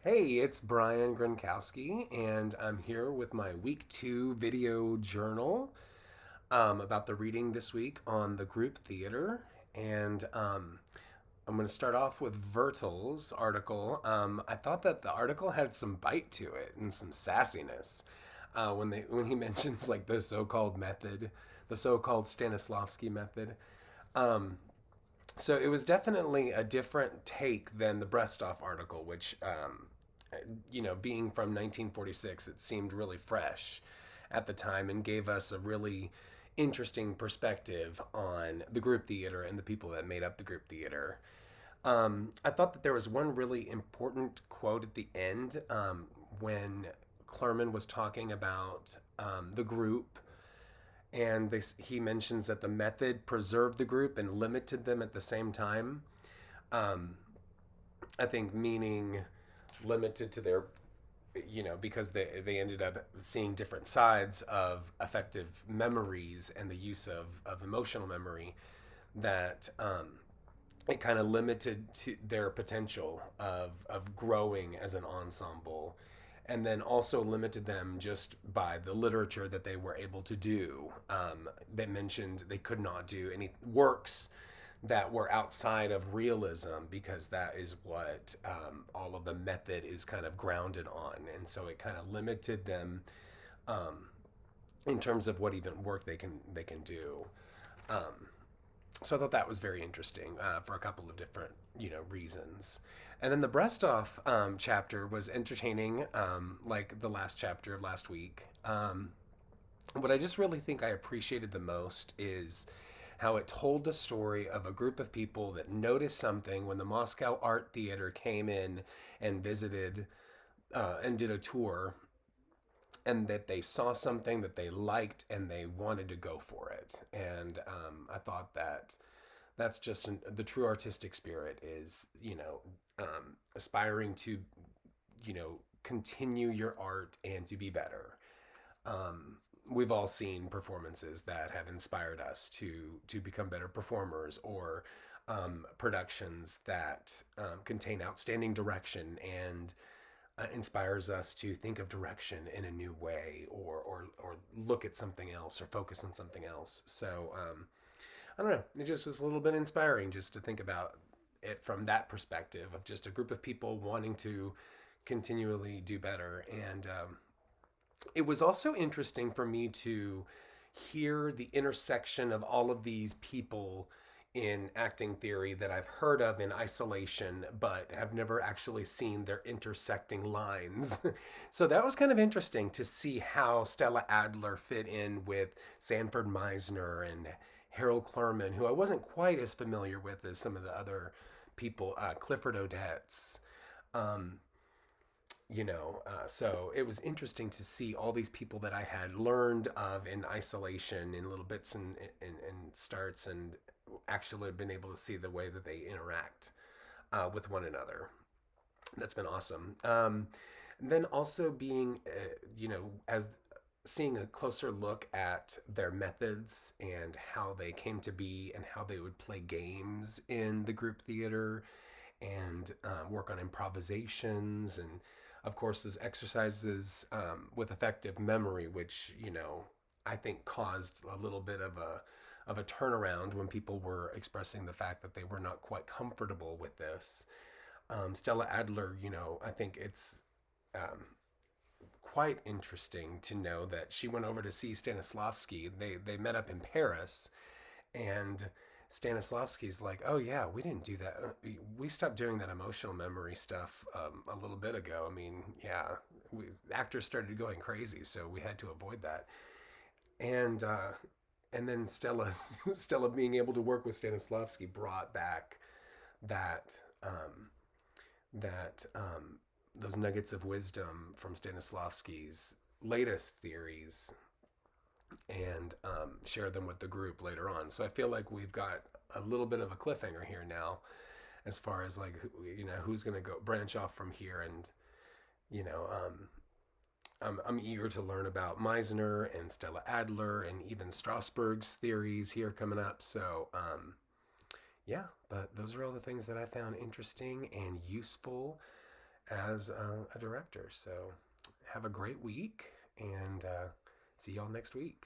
Hey, it's Brian Gronkowski, and I'm here with my week two video journal about the reading this week on the group theater. And I'm going to start off with Vertil's article. I thought that the article had some bite to it and some sassiness when he mentions like the so-called method, the so-called Stanislavski method. Um, so it was definitely a different take than the Brestoff article, which, being from 1946, it seemed really fresh at the time and gave us a really interesting perspective on the group theater and the people that made up the group theater. I thought that there was one really important quote at the end when Clurman was talking about the group, and he mentions that the method preserved the group and limited them at the same time. Um, I think meaning limited to their, because they ended up seeing different sides of effective memories and the use of emotional memory, that it kind of limited to their potential of growing as an ensemble, and then also limited them just by the literature that they were able to do. They mentioned they could not do any works that were outside of realism because that is what all of the method is kind of grounded on, and so it kind of limited them um, in terms of what even work they can do. Um, so I thought that was very interesting for a couple of different reasons. And then the Brestoff chapter was entertaining, like the last chapter of last week. What I just really think I appreciated the most is how it told the story of a group of people that noticed something when the Moscow Art Theater came in and visited and did a tour, and that they saw something that they liked and they wanted to go for it. And I thought that that's just the true artistic spirit is, aspiring to, continue your art and to be better. We've all seen performances that have inspired us to become better performers, or productions that contain outstanding direction and inspires us to think of direction in a new way, or look at something else or focus on something else. So I don't know. It just was a little bit inspiring just to think about it from that perspective of just a group of people wanting to continually do better. And it was also interesting for me to hear the intersection of all of these people in acting theory that I've heard of in isolation, but have never actually seen their intersecting lines. So that was kind of interesting to see how Stella Adler fit in with Sanford Meisner and Harold Clurman, who I wasn't quite as familiar with as some of the other people, Clifford Odets. Um, so it was interesting to see all these people that I had learned of in isolation in little bits and starts, and actually been able to see the way that they interact with one another. That's been awesome. Then also being, as seeing a closer look at their methods and how they came to be and how they would play games in the group theater, and work on improvisations, and of course those exercises with effective memory, which I think caused a little bit of a turnaround when people were expressing the fact that they were not quite comfortable with this. Stella Adler, I think it's um, quite interesting to know that she went over to see Stanislavski. They met up in Paris, and Stanislavski's like, "Oh yeah, we didn't do that. We stopped doing that emotional memory stuff a little bit ago. I mean, yeah, actors started going crazy, so we had to avoid that." And and then Stella Stella being able to work with Stanislavski brought back that that those nuggets of wisdom from Stanislavski's latest theories, and share them with the group later on. So I feel like we've got a little bit of a cliffhanger here now, as far as like who's going to go branch off from here, and you know um, I'm eager to learn about Meisner and Stella Adler and even Strasberg's theories here coming up. So yeah, but those are all the things that I found interesting and useful as a director. So have a great week, and see y'all next week.